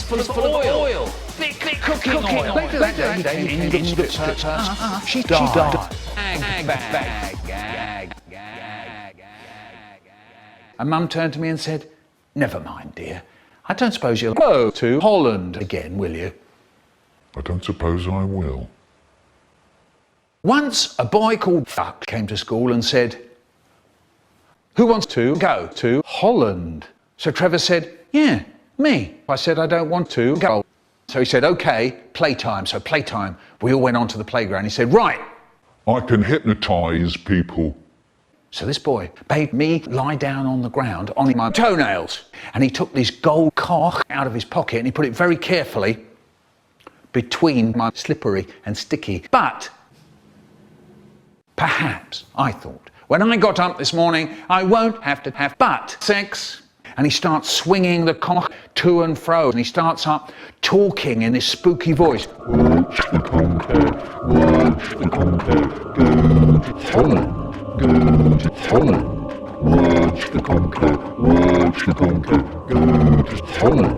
full of oil. Thick cooking oil. Later that day, she died. And Mum turned to me and said, "Never mind, dear. I don't suppose you'll go to Holland again, will you?" I don't suppose I will. Once a boy called Fuck came to school and said, "Who wants to go to Holland?" So Trevor said, "Yeah, me." I said, "I don't want to go." So he said, "Okay, playtime." So playtime. We all went onto the playground. He said, "Right." I can hypnotise people. So this boy made me lie down on the ground on my toenails. And he took this gold cock out of his pocket and he put it very carefully between my slippery and sticky. But perhaps, I thought, when I got up this morning, I won't have to have butt sex. And he starts swinging the cock to and fro. And he starts up talking in this spooky voice. "Watch the conker, watch the conker, go to Holland, go to Holland. Watch the conker, watch the conker, go to Holland."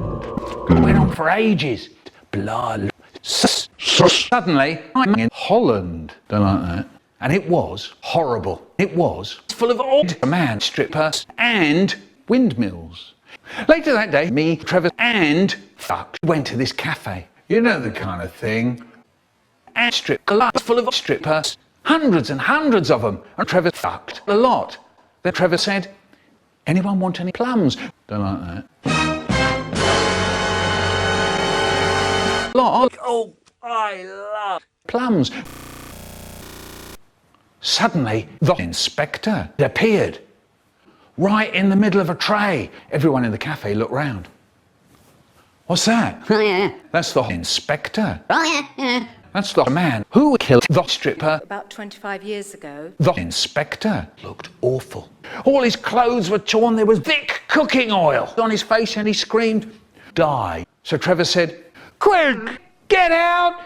It went on for ages. Blah, Suddenly, I'm in Holland. Don't like that. And it was horrible. It was full of old man strippers and windmills. Later that day, me, Trevor, and Fuck went to this cafe. You know the kind of thing. And strip club full of strippers, hundreds and hundreds of them. And Trevor fucked a lot. Then Trevor said, "Anyone want any plums?" Don't like that. Lot. Oh, I love plums. Suddenly, the inspector appeared. Right in the middle of a tray. Everyone in the cafe looked round. "What's that?" "Oh yeah." "That's the inspector." "Oh yeah, yeah." "That's the man who killed the stripper." About 25 years ago. The inspector looked awful. All his clothes were torn. There was thick cooking oil on his face and he screamed, "Die." So Trevor said, "Quick, get out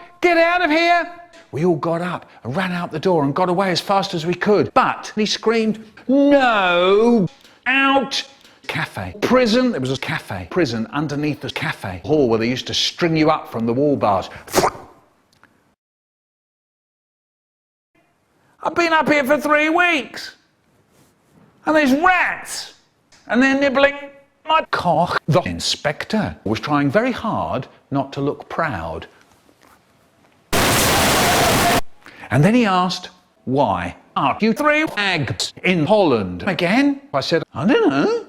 of here." We all got up and ran out the door and got away as fast as we could. But he screamed, "No, out." Cafe. Prison. There was a cafe. Prison underneath the cafe. Hall where they used to string you up from the wall bars. I've been up here for 3 weeks. And there's rats. And they're nibbling my cock. The inspector was trying very hard not to look proud. And then he asked, "Why are you 3 wags in Holland again?" I said, "I don't know."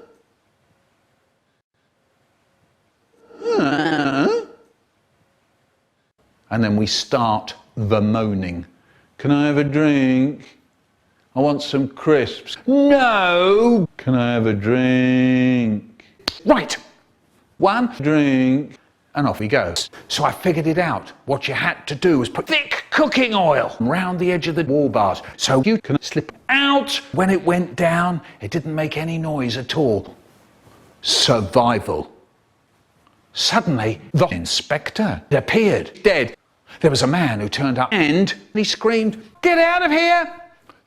And then we start the moaning. "Can I have a drink? I want some crisps." "No." "Can I have a drink?" "Right. 1 drink." And off he goes. So I figured it out. What you had to do was put thick cooking oil around the edge of the wall bars so you can slip out. When it went down, it didn't make any noise at all. Survival. Suddenly, the inspector appeared, dead. There was a man who turned up and he screamed, "Get out of here!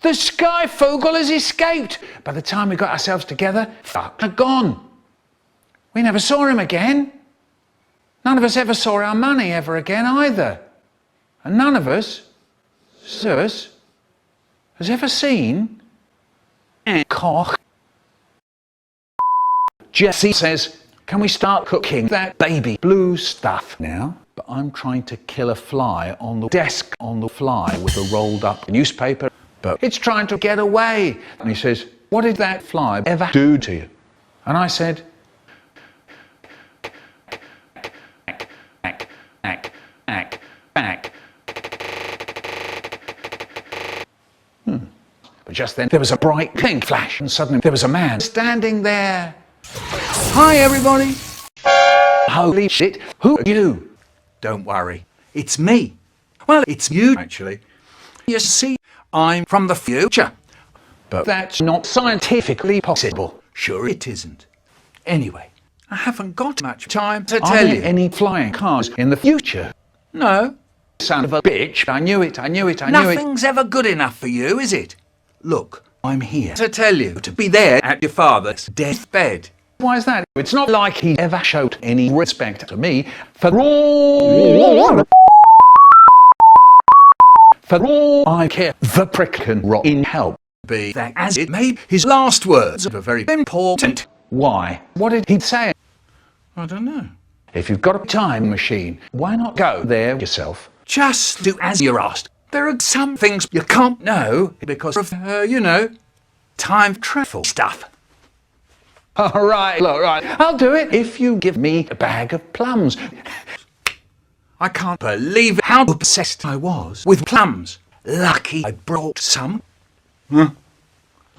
The sky fogel has escaped!" By the time we got ourselves together, Fuck had gone. We never saw him again. None of us ever saw our money ever again either. And none of us, has ever seen a cock. Jesse says, "Can we start cooking that baby blue stuff now?" But I'm trying to kill a fly on the desk on the fly with a rolled up newspaper. But it's trying to get away. And he says, "What did that fly ever do to you?" And I said, back. But just then there was a bright pink flash and suddenly there was a man standing there. "Hi everybody." "Holy shit, who are you?" "Don't worry, it's me." "Well, it's you actually. You see, I'm from the future." "But that's not scientifically possible." "Sure it isn't. Anyway, I haven't got much time to tell you. Are there any flying cars in the future?" "No." "Son of a bitch, I knew it. Nothing's ever good enough for you, is it? Look, I'm here to tell you to be there at your father's deathbed. Why is that? It's not like he ever showed any respect to me for all I care. The prick can rot in hell. Be that as it may, his last words are very important. Why? What did he say? I don't know. If you've got a time machine, why not go there yourself? Just do as you're asked. There are some things you can't know because of, time travel stuff. All right, look, right. I'll do it if you give me a bag of plums. I can't believe how obsessed I was with plums. Lucky I brought some.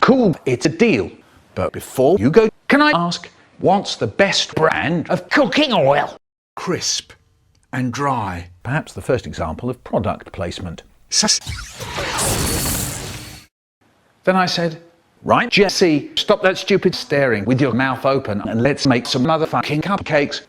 Cool, it's a deal. But before you go, can I ask, what's the best brand of cooking oil? Crisp and dry. Perhaps the first example of product placement. Then I said, right, Jesse, stop that stupid staring with your mouth open and let's make some motherfucking cupcakes.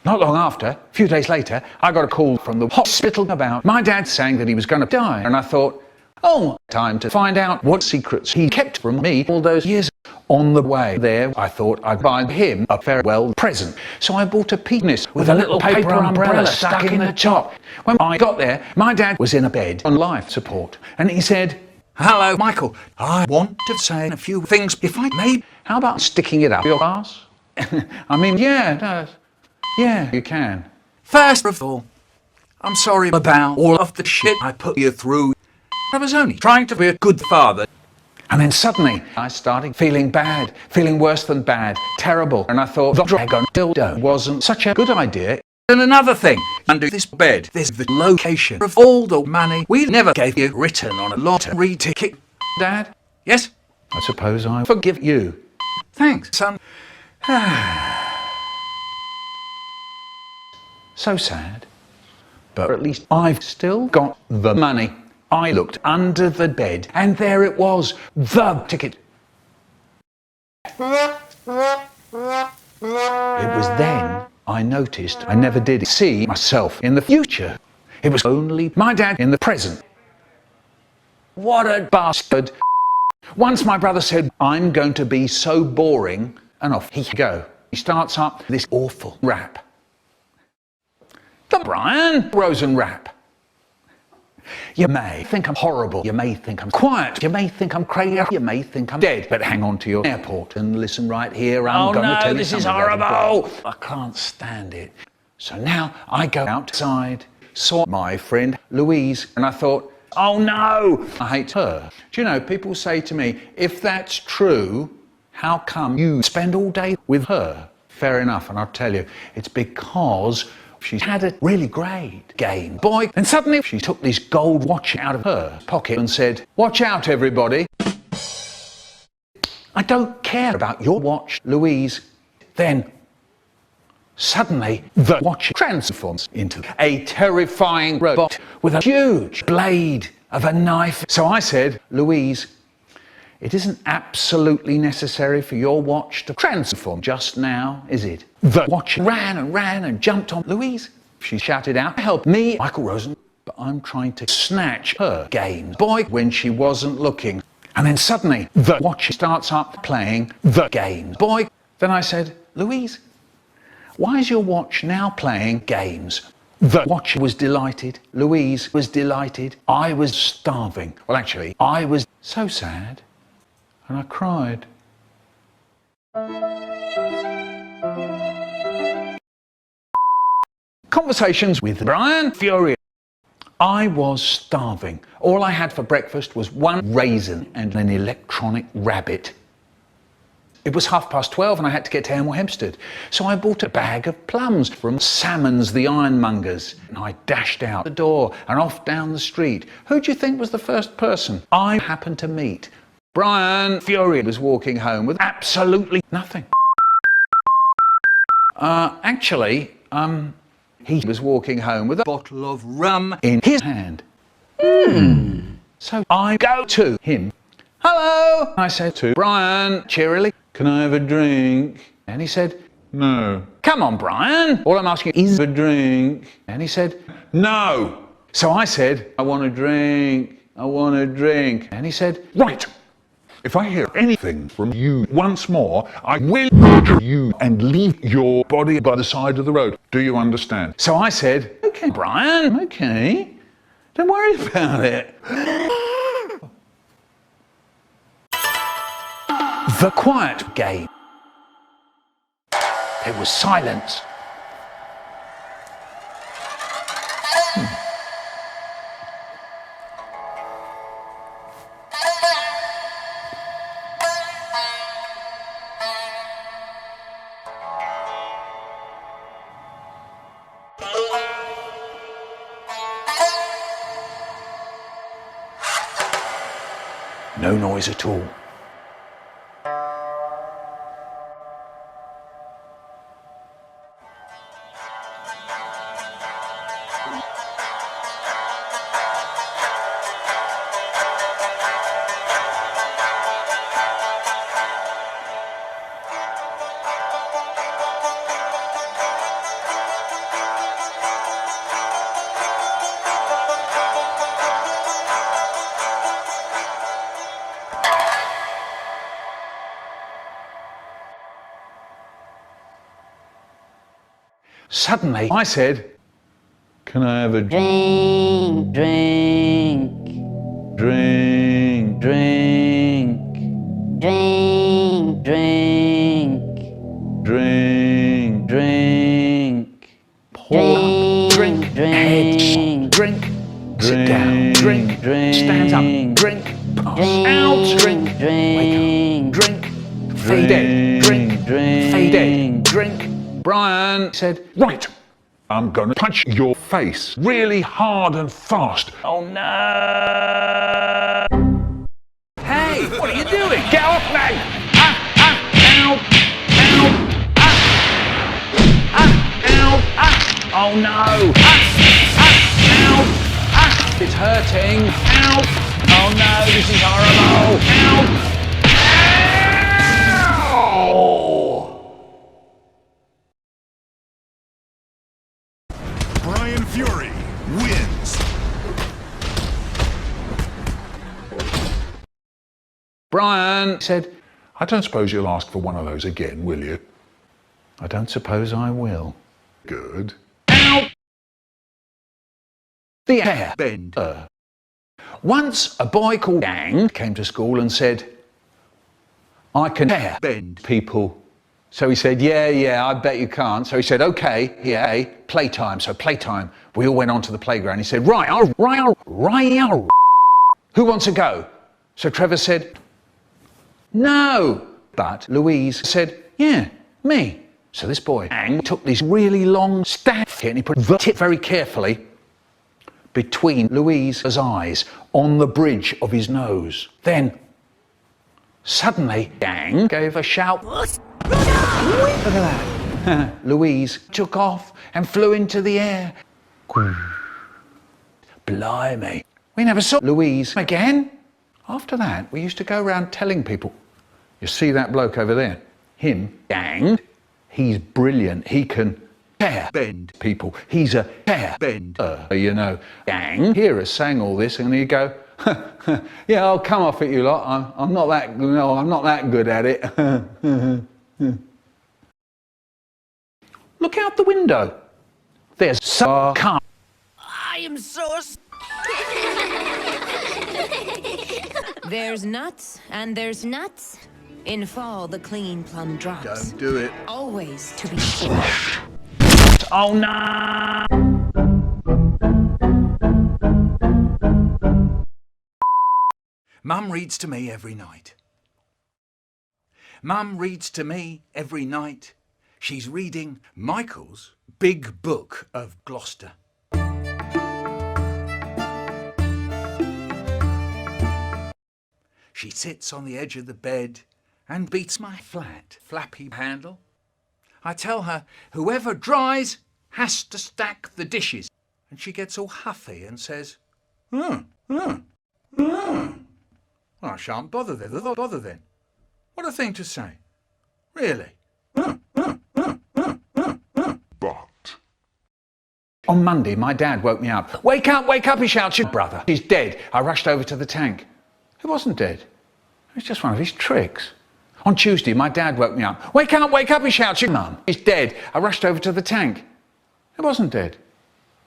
Not long after, a few days later, I got a call from the hospital about my dad saying that he was going to die. And I thought, oh, time to find out what secrets he kept from me all those years. On the way there, I thought I'd buy him a farewell present. So I bought a penis with a little paper umbrella stuck in the top. When I got there, my dad was in a bed on life support. And he said, hello, Michael. I want to say a few things, if I may. How about sticking it up your ass? I mean, yeah, you can. First of all, I'm sorry about all of the shit I put you through. I was only trying to be a good father. And then suddenly, I started feeling bad, feeling worse than bad, terrible. And I thought the dragon dildo wasn't such a good idea. And another thing, under this bed, there's the location of all the money we never gave you written on a lottery ticket. Dad? Yes? I suppose I forgive you. Thanks, son. So sad. But at least I've still got the money. I looked under the bed and there it was, the ticket. It was then I noticed I never did see myself in the future. It was only my dad in the present. What a bastard. Once my brother said, I'm going to be so boring, and off he go. He starts up this awful rap. The Brian Rosen rap. You may think I'm horrible, you may think I'm quiet, you may think I'm crazy, you may think I'm dead, but hang on to your airport and listen right here. I'm going to tell you something. Oh no, this is horrible! I can't stand it. So now I go outside, saw my friend Louise, and I thought, oh no, I hate her. Do you know, people say to me, if that's true, how come you spend all day with her? Fair enough, and I'll tell you, it's because she had a really great Game Boy, and suddenly she took this gold watch out of her pocket and said, watch out everybody. I don't care about your watch, Louise. Then, suddenly, the watch transforms into a terrifying robot with a huge blade of a knife. So I said, Louise, it isn't absolutely necessary for your watch to transform just now, is it? The watch ran and jumped on Louise. She shouted out, help me, Michael Rosen, but I'm trying to snatch her Game Boy when she wasn't looking. And then suddenly, the watch starts up playing the Game Boy. Then I said, Louise, why is your watch now playing games? The watch was delighted. Louise was delighted. I was starving. Well, actually, I was so sad. And I cried. Conversations with Brian Fury. I was starving. All I had for breakfast was one raisin and an electronic rabbit. It was 12:30 and I had to get to Hemel Hempstead. So I bought a bag of plums from Salmon's the Ironmongers. And I dashed out the door and off down the street. Who do you think was the first person I happened to meet? Brian Fury was walking home with absolutely nothing. He was walking home with a bottle of rum in his hand. So I go to him. Hello, I said to Brian cheerily, can I have a drink? And he said, no. Come on, Brian, all I'm asking is a drink. And he said, no. So I said, I want a drink, I want a drink. And he said, right. If I hear anything from you once more, I will murder you and leave your body by the side of the road. Do you understand? So I said, okay, Brian, okay. Don't worry about it. The quiet game. There was silence. No noise at all. Suddenly, I said, can I have a Drink, drink, drink, drink, drink, drink, drink, drink, pour up, drink, head, drink, sit down, drink, stands up, drink, pass out, drink, wake up, drink, fade in, drink, fade in, drink. Brian said, right, I'm going to punch your face really hard and fast. Oh no! Hey, what are you doing? Get off me! Ow, ow, oh no! Ow, it's hurting. Ow! Oh no, this is horrible. Ow! Brian Fury wins. Brian said, I don't suppose you'll ask for one of those again, will you? I don't suppose I will. Good. Ow! The hair bend. Once a boy called Yang came to school and said, I can hair bend people. So he said, yeah, I bet you can't. So he said, okay, yeah, playtime. So playtime, we all went onto the playground. He said, right, who wants to go? So Trevor said, no. But Louise said, yeah, me. So this boy Ang took this really long staff and he put the tip very carefully between Louise's eyes on the bridge of his nose. Then, suddenly, Ang gave a shout. Look at that. Louise took off and flew into the air. Blimey. We never saw Louise again. After that, we used to go around telling people, you see that bloke over there? Him, Yang, he's brilliant. He can hair bend people. He's a hair bender, you know. Yang, hear us saying all this and he'd go, yeah, I'll come off at you lot. I'm not that good at it. Look out the window. There's some car. I am so... There's nuts and there's nuts. In fall, the clean plum drops. Don't do it. Always to be sure. Oh no! Mum reads to me every night. Mum reads to me every night. She's reading Michael's Big Book of Gloucester. She sits on the edge of the bed and beats my flat, flappy handle. I tell her whoever dries has to stack the dishes. And she gets all huffy and says, Well, I shan't bother then. What a thing to say. Really. But On Monday, my dad woke me up. Wake up, he shouts, your brother. He's dead. I rushed over to the tank. He wasn't dead. It's just one of his tricks. On Tuesday, my dad woke me up. Wake up, he shouts. Your mum is dead. I rushed over to the tank. It wasn't dead.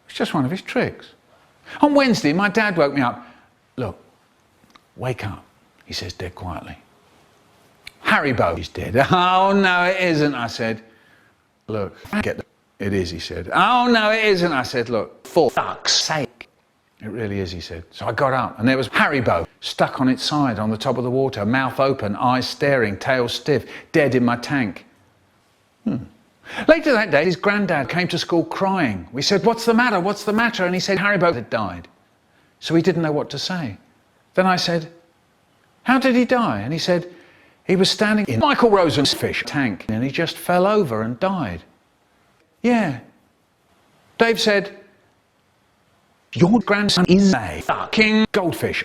It's just one of his tricks. On Wednesday, my dad woke me up. Look, wake up, he says dead quietly. Haribo is dead. Oh, no, it isn't, I said. Look, it is, he said. Oh, no, it isn't, I said. Look, for fuck's sake. It really is, he said. So I got up and there was Haribo stuck on its side on the top of the water, mouth open, eyes staring, tail stiff, dead in my tank. Later that day, his granddad came to school crying. We said, what's the matter? What's the matter? And he said, Haribo had died. So he didn't know what to say. Then I said, how did he die? And he said, he was standing in Michael Rosen's fish tank and he just fell over and died. Yeah. Dave said, your grandson is a fucking goldfish.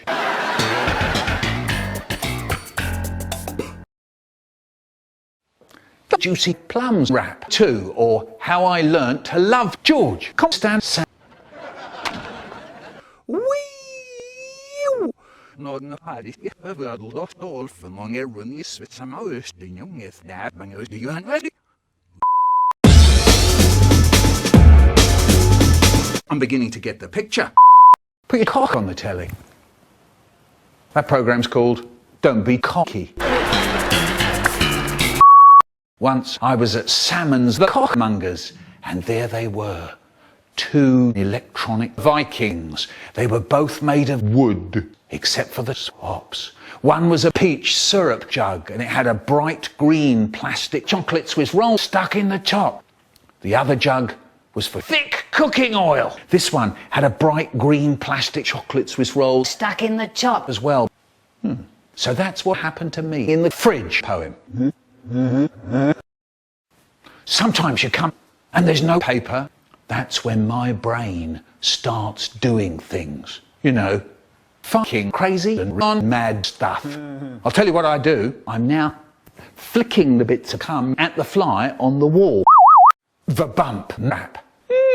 The JuicyPlams rap 2, or How I Learnt to Love George. Constant sound. I'm beginning to get the picture. Put your cock on the telly. That programme's called Don't Be Cocky. Once I was at Salmon's the Cockmongers, and there they were. 2 electronic Vikings. They were both made of wood, except for the swaps. One was a peach syrup jug, and it had a bright green plastic chocolate Swiss roll stuck in the top. The other jug was for thick cooking oil. This one had a bright green plastic chocolate Swiss roll stuck in the top as well. So that's what happened to me in the fridge poem. Sometimes you come and there's no paper. That's when my brain starts doing things. You know, fucking crazy and mad stuff. I'll tell you what I do. I'm now flicking the bits of cum at the fly on the wall. The bump nap.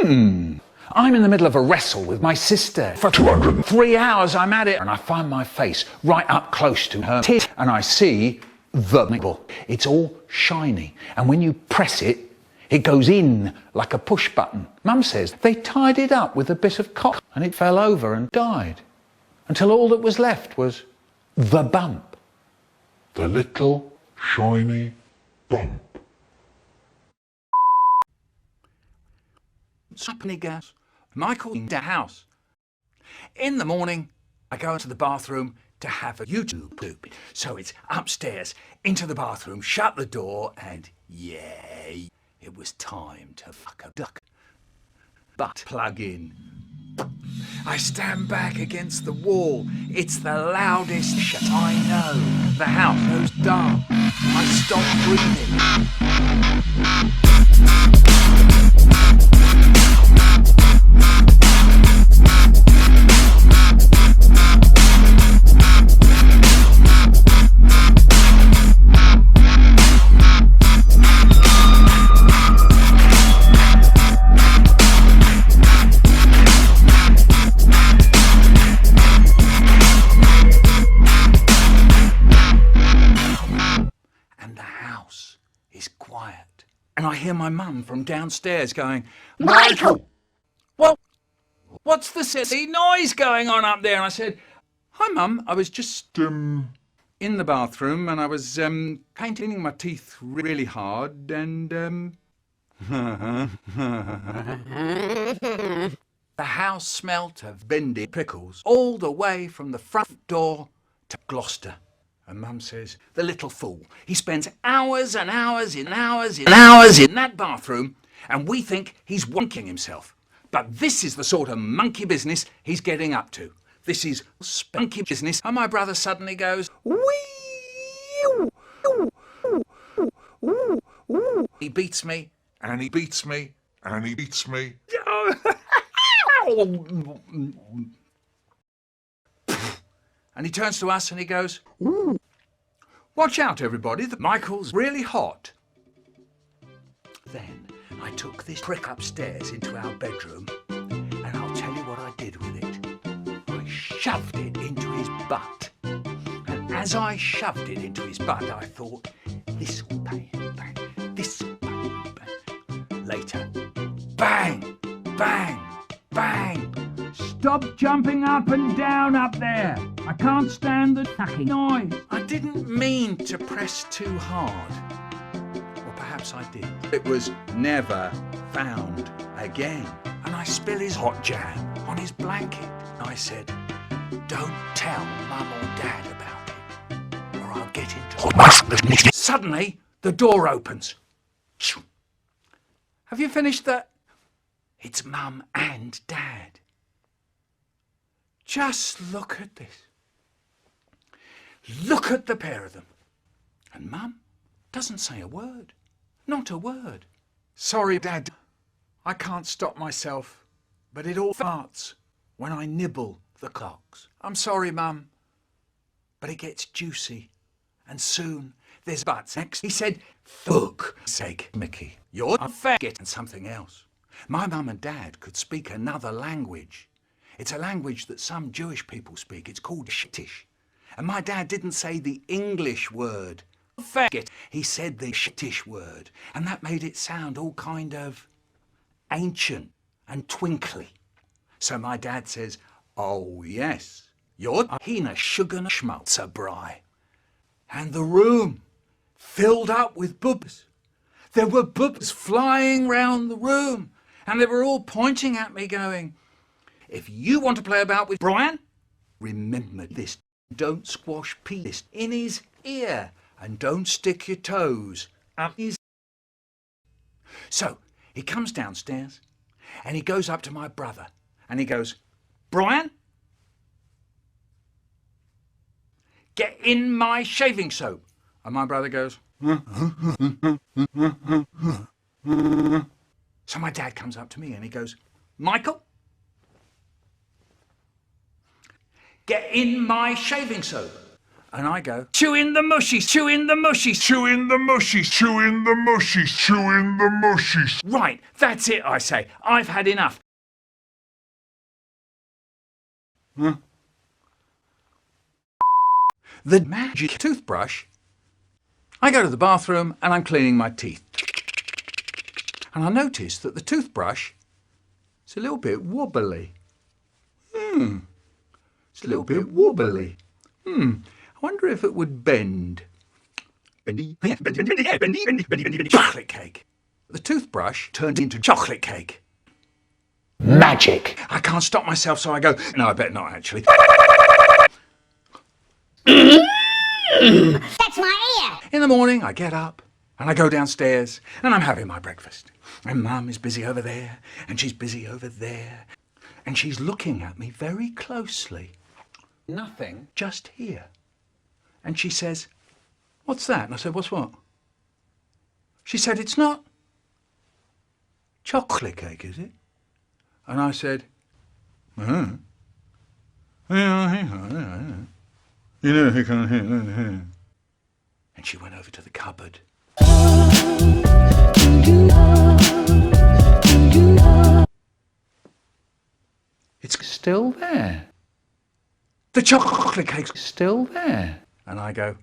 I'm in the middle of a wrestle with my sister. For 3 hours I'm at it and I find my face right up close to her tit and I see the nipple. It's all shiny and when you press it, it goes in like a push button. Mum says they tied it up with a bit of cock and it fell over and died until all that was left was the bump. The little shiny bump. Company gas. Michael in the house. In the morning, I go into the bathroom to have a YouTube poop. So it's upstairs, into the bathroom, shut the door, and yay, it was time to fuck a duck. But plug in. I stand back against the wall. It's the loudest shit I know. The house goes dark. I stop breathing. And I hear my mum from downstairs going, Michael! Well, what's the silly noise going on up there? And I said, hi Mum, I was just in the bathroom and I was painting my teeth really hard and the house smelt of bendy pickles all the way from the front door to Gloucester. And Mum says, the little fool, he spends hours and hours and hours and hours in that bathroom and we think he's wanking himself. But this is the sort of monkey business he's getting up to. This is spunky business. And my brother suddenly goes, wee! He beats me. And he beats me. And he beats me. And he turns to us and he goes, watch out everybody, Michael's really hot. Then I took this prick upstairs into our bedroom and I'll tell you what I did with it. I shoved it into his butt and As I shoved it into his butt, I thought, this'll pay him back, this'll pay him back. Later, bang, bang, bang. Stop jumping up and down up there. I can't stand the fucking noise. I didn't mean to press too hard. Or perhaps I did. It was never found again. And I spill his hot jam on his blanket. I said, don't tell Mum or Dad about it, or I'll get into... Suddenly, the door opens. Have you finished that? It's Mum and Dad. Just look at this. Look at the pair of them. And Mum doesn't say a word. Not a word. Sorry, Dad. I can't stop myself, but it all farts when I nibble the clocks. I'm sorry, Mum, but it gets juicy, and soon there's butts next. He said, fuck sake, Mickey, you're a faggot and something else. My Mum and Dad could speak another language. It's a language that some Jewish people speak. It's called Shittish. And my Dad didn't say the English word, faggot. He said the Shittish word, and that made it sound all kind of ancient and twinkly. So my Dad says, oh yes, you're a hina sugar schmaltzer bry. And the room filled up with boobs. There were boobs flying round the room, and they were all pointing at me going, if you want to play about with Brian, remember this. Don't squash peas in his ear, and don't stick your toes up his... So he comes downstairs, and he goes up to my brother, and he goes, Brian, get in my shaving soap. And my brother goes, So my Dad comes up to me and he goes, Michael, get in my shaving soap. And I go, chew in the mushies, chew in the mushies, chew in the mushies, chew in the mushies, chew in the mushies. Right, that's it, I say. I've had enough. The magic toothbrush. I go to the bathroom and I'm cleaning my teeth. And I notice that the toothbrush is a little bit wobbly. It's a little bit wobbly. I wonder if it would bend. Chocolate cake. The toothbrush turned into chocolate cake. Magic. I can't stop myself, so I go, no, I better not actually. That's my ear! In the morning, I get up and I go downstairs and I'm having my breakfast. And Mum is busy over there and she's busy over there. And she's looking at me very closely. Nothing. Just here. And she says, what's that? And I said, what's what? She said, it's not chocolate cake, is it? And I said, And she went over to the cupboard. It's Still there. the chocolate cake's Still there. And I go,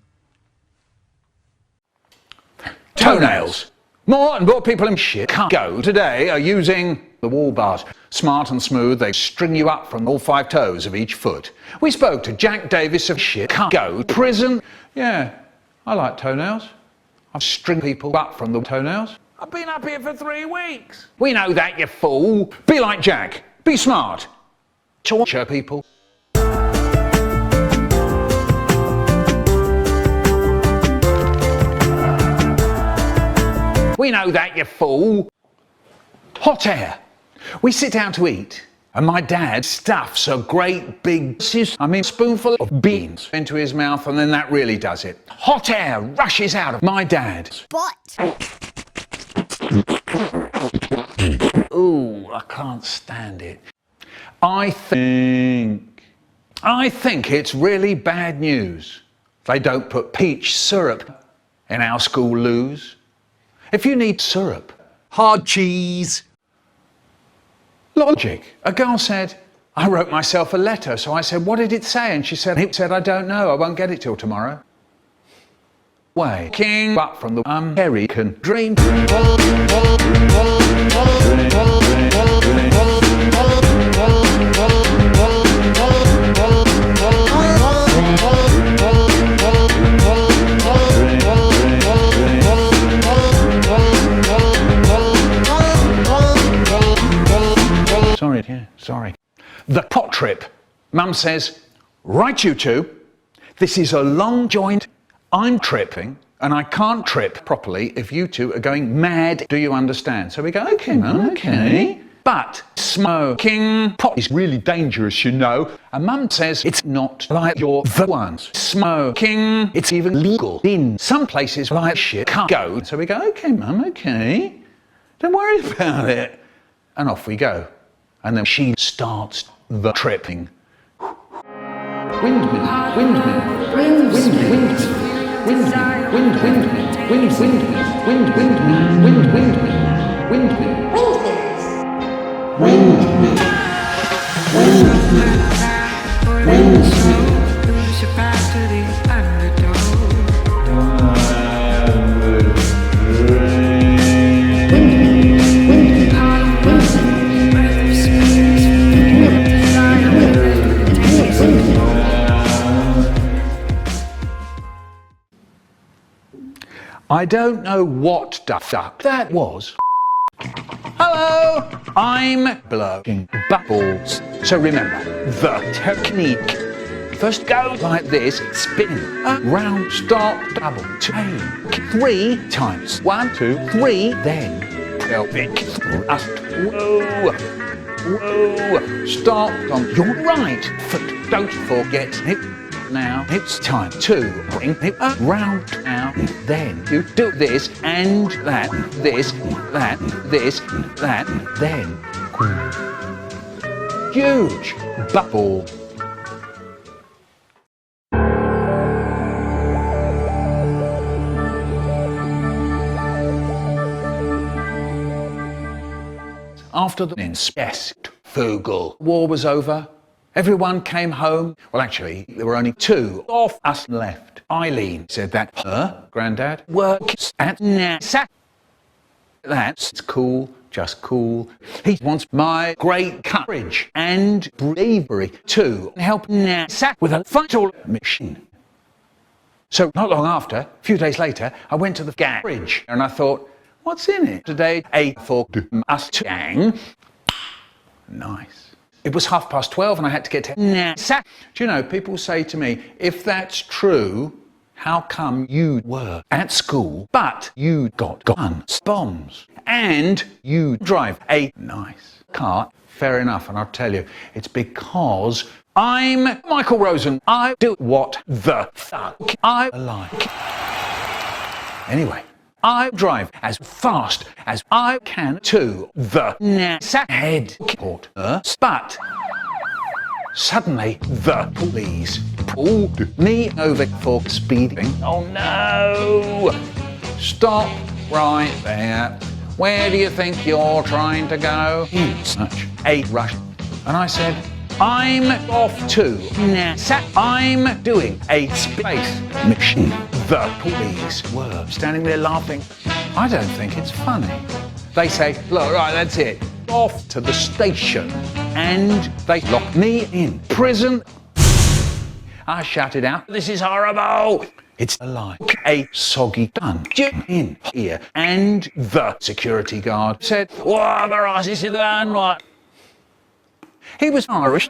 Toenails. More and more people in shit can't go today are using the wall bars. Smart and smooth, they string you up from all 5 toes of each foot. We spoke to Jack Davis of shit can't go prison. Yeah, I like toenails. I string people up from the toenails. I've been up here for 3 weeks. We know that, you fool. Be like Jack. Be smart. Torture people. We know that, you fool. Hot air. We sit down to eat, and my dad stuffs a great big spoonful of beans into his mouth, and then that really does it. Hot air rushes out of my dad's But Ooh, I can't stand it. I think it's really bad news. They don't put peach syrup in our school loos. If you need syrup, hard cheese. logic. A girl said, I wrote myself a letter, so I said, what did it say? And she said, I don't know, I won't get it till tomorrow. Way, king, but from the American dream. Sorry. The pot trip. Mum says, right you two, this is a long joint. I'm tripping and I can't trip properly if you two are going mad. Do you understand? So we go, okay, Mum, okay. But smoking pot is really dangerous, you know. And Mum says it's not like you're the ones. Smoking, it's even legal in some places like shit can't go. So we go, okay, Mum, okay. Don't worry about it. And off we go. And then she starts the tripping. Windmill, windmill, windmill, windmill, windmill, windmill, windmill, windmill, I don't know what duck that was. Hello, I'm blowing bubbles. So remember, the technique. First go like this, spin, round, stop, double, chain, 3 times. 1, 2, 3, then pelvic thrust. Whoa, whoa, stop on your right foot. Don't forget hip. Now it's time to bring it round now. Then you do this and that, this, that, this, that, then. Huge bubble. After the incest Vogel war was over, everyone came home. Well, actually, there were only 2 of us left. Eileen said that her granddad works at NASA. That's cool, just cool. He wants my great courage and bravery to help NASA with a vital mission. So not long after, a few days later, I went to the garage and I thought, what's in it today? A for us gang. Nice. It was 12:30 and I had to get to NASA. Do you know, people say to me, if that's true, how come you were at school, but you got guns, bombs, and you drive a nice car? Fair enough, and I'll tell you, it's because I'm Michael Rosen. I do what the fuck I like. Anyway, I drive as fast as I can to the NASA headquarters, but suddenly the police pulled me over for speeding. Oh no! Stop right there. Where do you think you're trying to go? In such a rush. And I said, I'm off to NASA. I'm doing a space mission. The police were standing there laughing. I don't think it's funny. They say, look, right, that's it. Off to the station. And they locked me in prison. I shouted out, this is horrible. It's like a soggy dungeon in here. And the security guard said, what the rice is that right? He was Irish.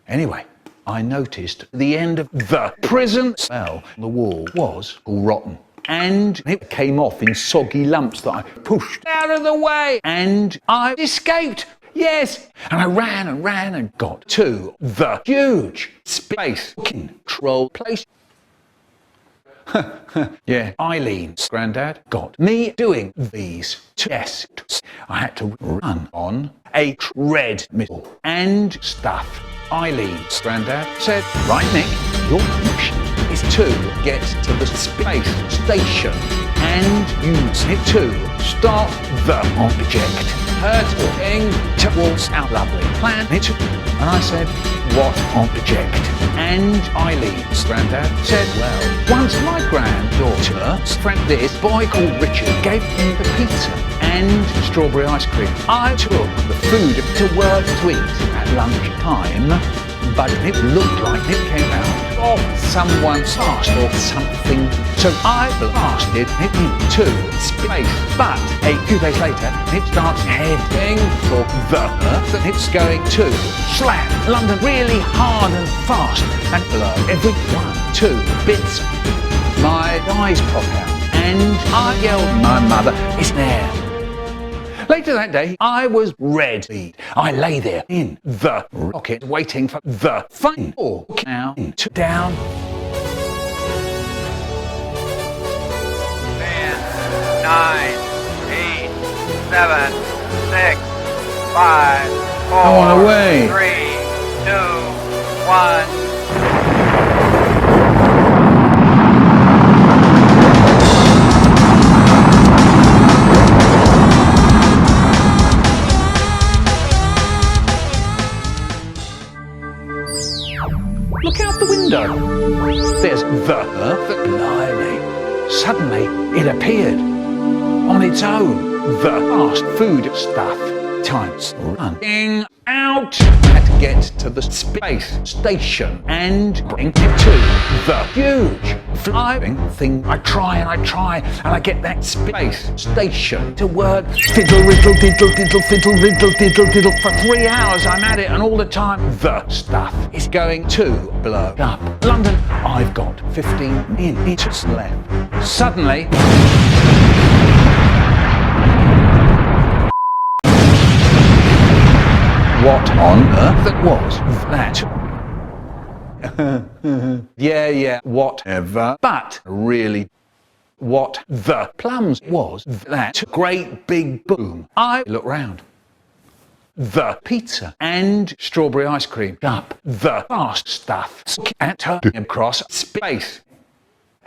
Anyway, I noticed the end of the prison smell. The wall was all rotten. And it came off in soggy lumps that I pushed out of the way. And I escaped. Yes. And I ran and got to the huge space control place. Yeah, Eileen's granddad got me doing these tests. I had to run on a treadmill and stuff. Eileen's granddad said, right, Mick, your mission is to get to the space station and use it to stop the object hurtling towards our lovely planet. And I said, what object? And Eileen's granddad said, well, once my granddaughter's friend, this boy called Richard, gave me the pizza and strawberry ice cream. I took the food to work to eat at lunchtime, but it looked like it came out of someone's arse or something. So I blasted it into space. But a few days later, it starts heading for the Earth and it's going to slam London really hard and fast and blow every 1, 2 bits. My eyes pop out and I yelled, my mother is there. Later that day, I was ready. I lay there in the rocket waiting for the fun. Count down. 10, 9, 8, 7, 6, 5, 4, I want away. 3, 2, 1. Look out the window. There's the Earth. Blimey. Suddenly, it appeared on its own. The fast food stuff times running out. Had to get to the space station and bring it to the huge flying thing. I try and I get that space station to work. Fiddle, riddle, diddle, diddle, fiddle, riddle, diddle, diddle. For 3 hours I'm at it and all the time the stuff is going to blow up. London, I've got 15 minutes left. Suddenly, what on earth was that? Yeah, whatever. But really, what the plums was that great big boom. I look round. The pizza and strawberry ice cream up the fast stuff at her across space.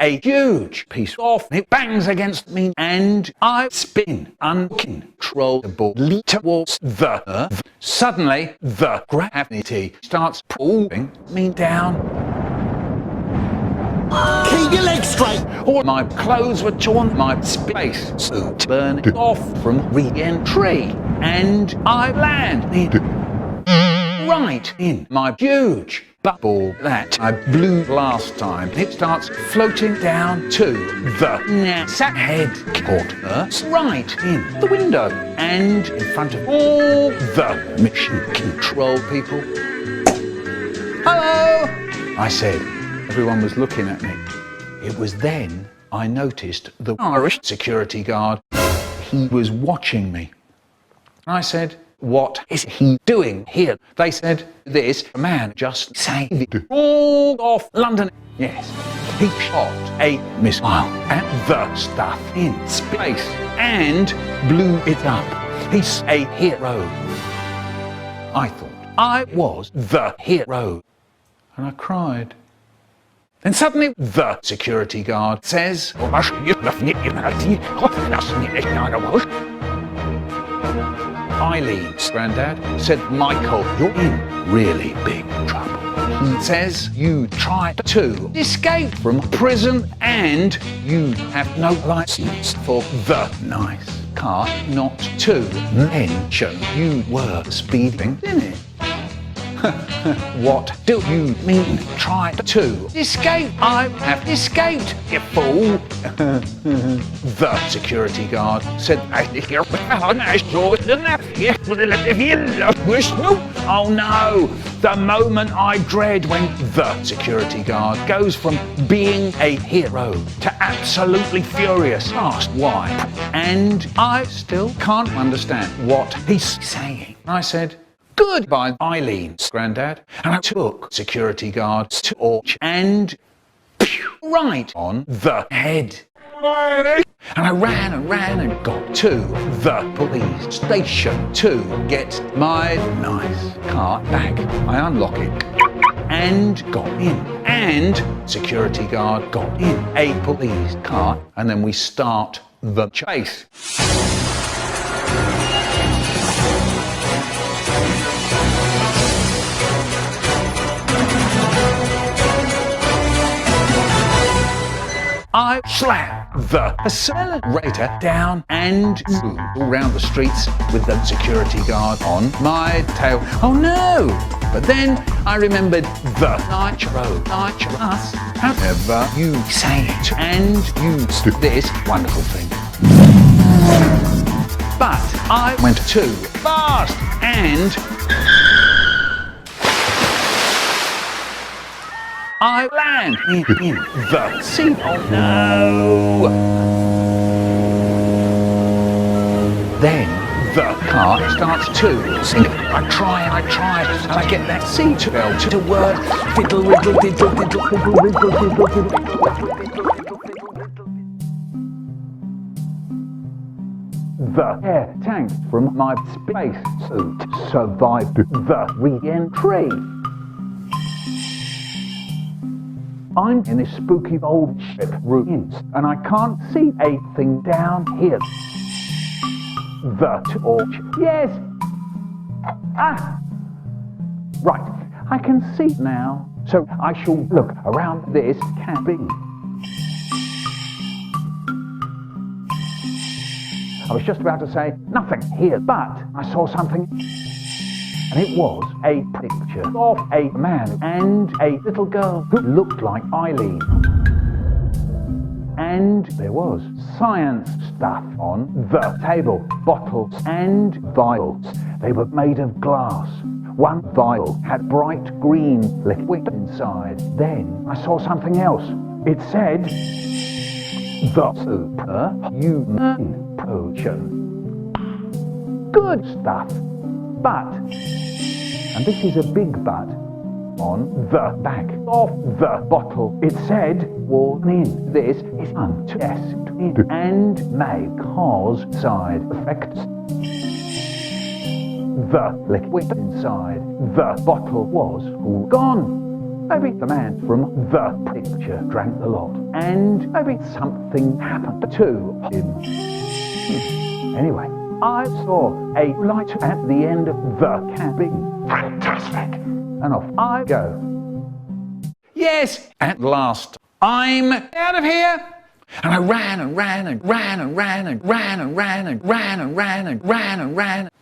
A huge piece of it bangs against me and I spin uncontrollably towards the Earth. Suddenly, the gravity starts pulling me down. Keep your legs straight! All my clothes were torn, my space suit burned off from re-entry, and I landed right in my huge bubble that I blew last time. It starts floating down to the NASA headquarters, right in the window, and in front of all the mission control people. Hello, I said. Everyone was looking at me. It was then I noticed the Irish security guard. He was watching me. I said, what is he doing here? They said, this man just saved all of London. Yes, he shot a missile at the stuff in space and blew it up. He's a hero. I thought I was the hero. And I cried. Then suddenly the security guard says, Eileen's granddad said, Michael, you're in really big trouble. He says you tried to escape from prison and you have no license for the nice car, not to mention you were speeding in it. What do you mean, try to escape? I have escaped, you fool. The security guard said, oh no, the moment I dread when the security guard goes from being a hero to absolutely furious. Asked why. And I still can't understand what he's saying. I said, goodbye, Eileen's granddad. And I took security guards to torch and right on the head. And I ran and got to the police station to get my nice car back. I unlock it and got in. And security guard got in a police car, and then we start the chase. I slammed the accelerator down and moved all around the streets with the security guard on my tail. Oh no! But then I remembered the nitrous, however you say it, and used this wonderful thing. But I went too fast and I land in the sea. Oh no! Then the car starts to sink. I try, and I get that seat belt to work. Fiddle, riddle, diddle, diddle, fiddle, riddle, diddle, diddle. The air tank from my space suit survived the re-entry. I'm in this spooky old ship ruins, and I can't see a thing down here. The torch. Yes! Ah! Right, I can see now. So I shall look around this cabin. I was just about to say nothing here, but I saw something. And it was a picture of a man and a little girl who looked like Eileen. And there was science stuff on the table, bottles and vials. They were made of glass. One vial had bright green liquid inside. Then I saw something else. It said, the superhuman potion. Good stuff. But, and this is a big but, on the back of the bottle it said, warning, this is untested and may cause side effects. The liquid inside the bottle was all gone. Maybe the man from the picture drank a lot, and maybe something happened to him. Anyway, I saw a light at the end of the cabin. Fantastic! And off I go. Yes, at last, I'm out of here! And I ran.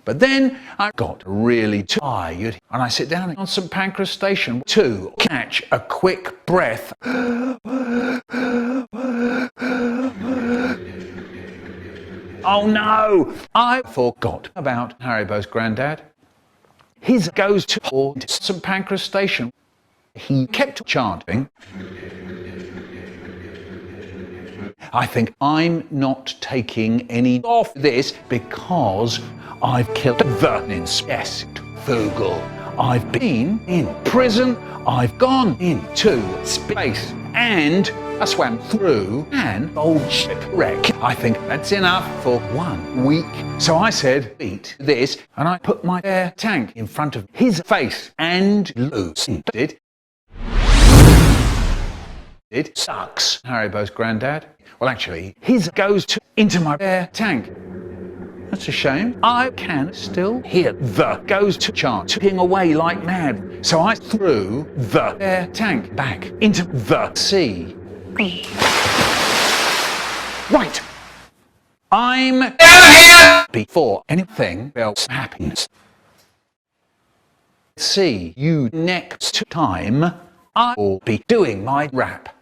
But then I got really tired, and I sit down on St Pancras Station to catch a quick breath. Oh no! I forgot about Haribo's granddad. His goes to St Pancras Station. He kept chanting, I think I'm not taking any of this because I've killed the incest Vogel. I've been in prison, I've gone into space, and I swam through an old shipwreck. I think that's enough for 1 week. So I said, eat this, and I put my air tank in front of his face and loosened it. It sucks, Haribo's granddad. Well, actually, his goes into my air tank. That's a shame. I can still hear the goes to chanting away like mad. So I threw the air tank back into the sea. Right. I'm out of here before anything else happens. See you next time. I'll be doing my rap.